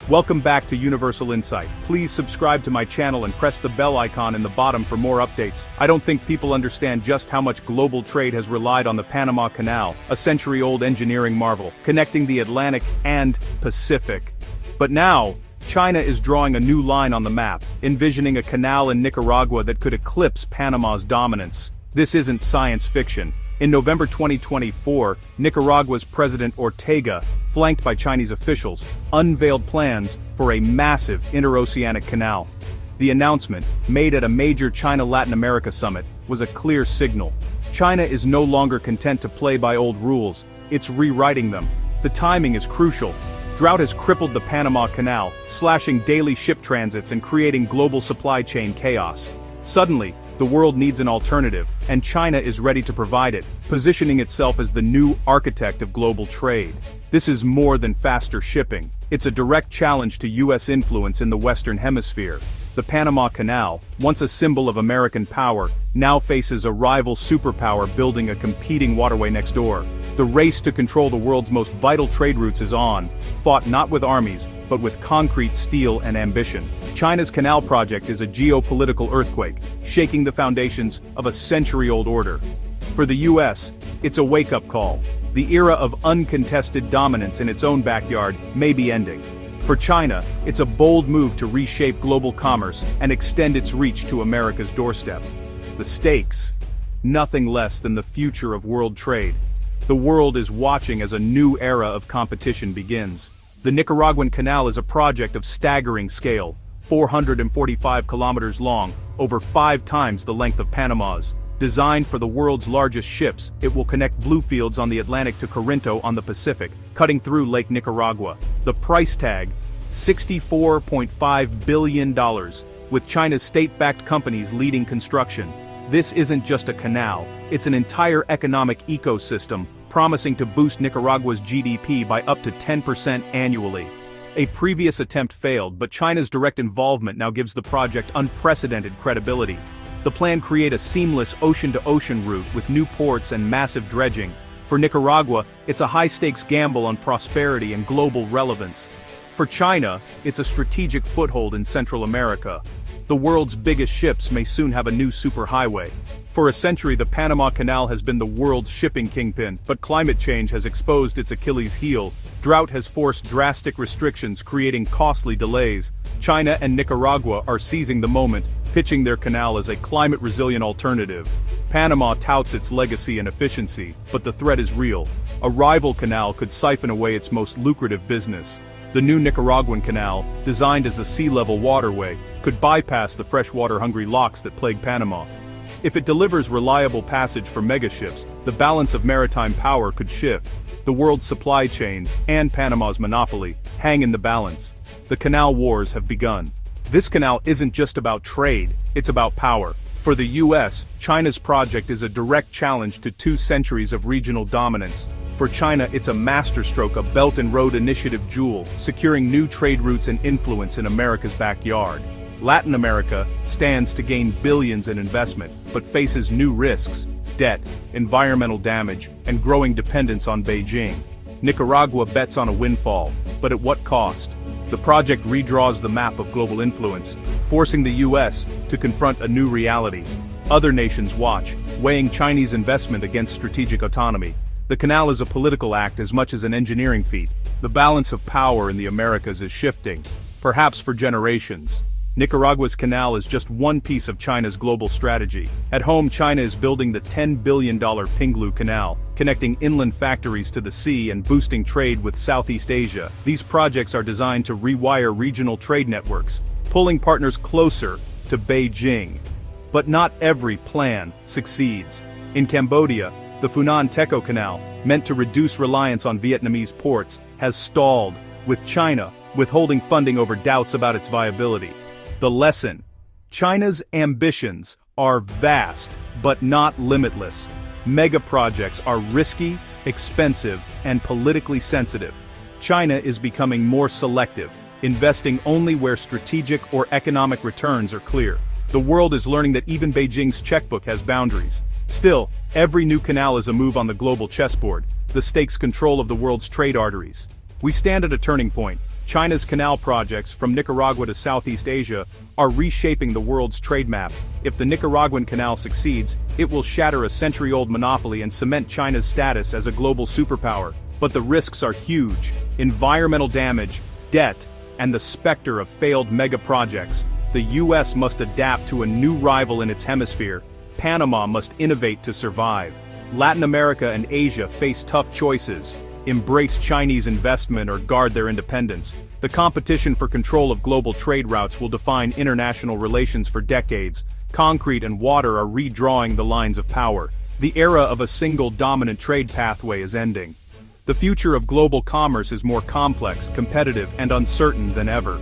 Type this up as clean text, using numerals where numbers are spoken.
Welcome back to Universal Insight. Please subscribe to my channel and press the bell icon in the bottom for more updates. I don't think people understand just how much global trade has relied on the Panama Canal, a century-old engineering marvel, connecting the Atlantic and Pacific. But now, China is drawing a new line on the map, envisioning a canal in Nicaragua that could eclipse Panama's dominance. This isn't science fiction. In November 2024, Nicaragua's President Ortega, flanked by Chinese officials, unveiled plans for a massive interoceanic canal. The announcement, made at a major China-Latin America summit, was a clear signal. China is no longer content to play by old rules, it's rewriting them. The timing is crucial. Drought has crippled the Panama Canal, slashing daily ship transits and creating global supply chain chaos. Suddenly, the world needs an alternative, and China is ready to provide it, positioning itself as the new architect of global trade. This is more than faster shipping. It's a direct challenge to U.S. influence in the Western Hemisphere. The Panama Canal, once a symbol of American power, now faces a rival superpower building a competing waterway next door. The race to control the world's most vital trade routes is on, fought not with armies, but with concrete steel and ambition. China's canal project is a geopolitical earthquake, shaking the foundations of a century-old order. For the U.S., it's a wake-up call. The era of uncontested dominance in its own backyard may be ending. For China, it's a bold move to reshape global commerce and extend its reach to America's doorstep. The stakes? Nothing less than the future of world trade. The world is watching as a new era of competition begins. The Nicaraguan Canal is a project of staggering scale, 445 kilometers long, over 5 times the length of Panama's. Designed for the world's largest ships, it will connect bluefields on the Atlantic to Corinto on the Pacific, cutting through Lake Nicaragua. The price tag, $64.5 billion, with China's state-backed companies leading construction. This isn't just a canal, it's an entire economic ecosystem, promising to boost Nicaragua's GDP by up to 10% annually. A previous attempt failed, but China's direct involvement now gives the project unprecedented credibility. The plan creates a seamless ocean-to-ocean route with new ports and massive dredging. For Nicaragua, it's a high-stakes gamble on prosperity and global relevance. For China, it's a strategic foothold in Central America. The world's biggest ships may soon have a new superhighway. For a century, the Panama Canal has been the world's shipping kingpin, but climate change has exposed its Achilles heel. Drought has forced drastic restrictions, creating costly delays. China and Nicaragua are seizing the moment, pitching their canal as a climate-resilient alternative. Panama touts its legacy and efficiency, but the threat is real. A rival canal could siphon away its most lucrative business. The new Nicaraguan Canal, designed as a sea-level waterway, could bypass the freshwater-hungry locks that plague Panama. If it delivers reliable passage for megaships, the balance of maritime power could shift. The world's supply chains, and Panama's monopoly, hang in the balance. The canal wars have begun. This canal isn't just about trade, it's about power. For the U.S., China's project is a direct challenge to 2 centuries of regional dominance. For China, it's a masterstroke, a Belt and Road Initiative jewel, securing new trade routes and influence in America's backyard. Latin America stands to gain billions in investment, but faces new risks: debt, environmental damage, and growing dependence on Beijing. Nicaragua bets on a windfall, but at what cost? The project redraws the map of global influence, forcing the U.S. to confront a new reality. Other nations watch, weighing Chinese investment against strategic autonomy. The canal is a political act as much as an engineering feat. The balance of power in the Americas is shifting, perhaps for generations. Nicaragua's canal is just one piece of China's global strategy. At home, China is building the $10 billion Pinglu Canal, connecting inland factories to the sea and boosting trade with Southeast Asia. These projects are designed to rewire regional trade networks, pulling partners closer to Beijing. But not every plan succeeds. In Cambodia, the Funan Teco Canal, meant to reduce reliance on Vietnamese ports, has stalled, with China withholding funding over doubts about its viability. The lesson: China's ambitions are vast, but not limitless. Mega projects are risky, expensive, and politically sensitive. China is becoming more selective, investing only where strategic or economic returns are clear. The world is learning that even Beijing's checkbook has boundaries. Still, every new canal is a move on the global chessboard. The stakes control of the world's trade arteries. We stand at a turning point. China's canal projects, from Nicaragua to Southeast Asia, are reshaping the world's trade map. If the Nicaraguan canal succeeds, it will shatter a century-old monopoly and cement China's status as a global superpower. But the risks are huge: environmental damage, debt, and the specter of failed mega-projects. The US must adapt to a new rival in its hemisphere. Panama must innovate to survive. Latin America and Asia face tough choices: embrace Chinese investment or guard their independence. The competition for control of global trade routes will define international relations for decades. Concrete and water are redrawing the lines of power. The era of a single dominant trade pathway is ending. The future of global commerce is more complex, competitive, and uncertain than ever.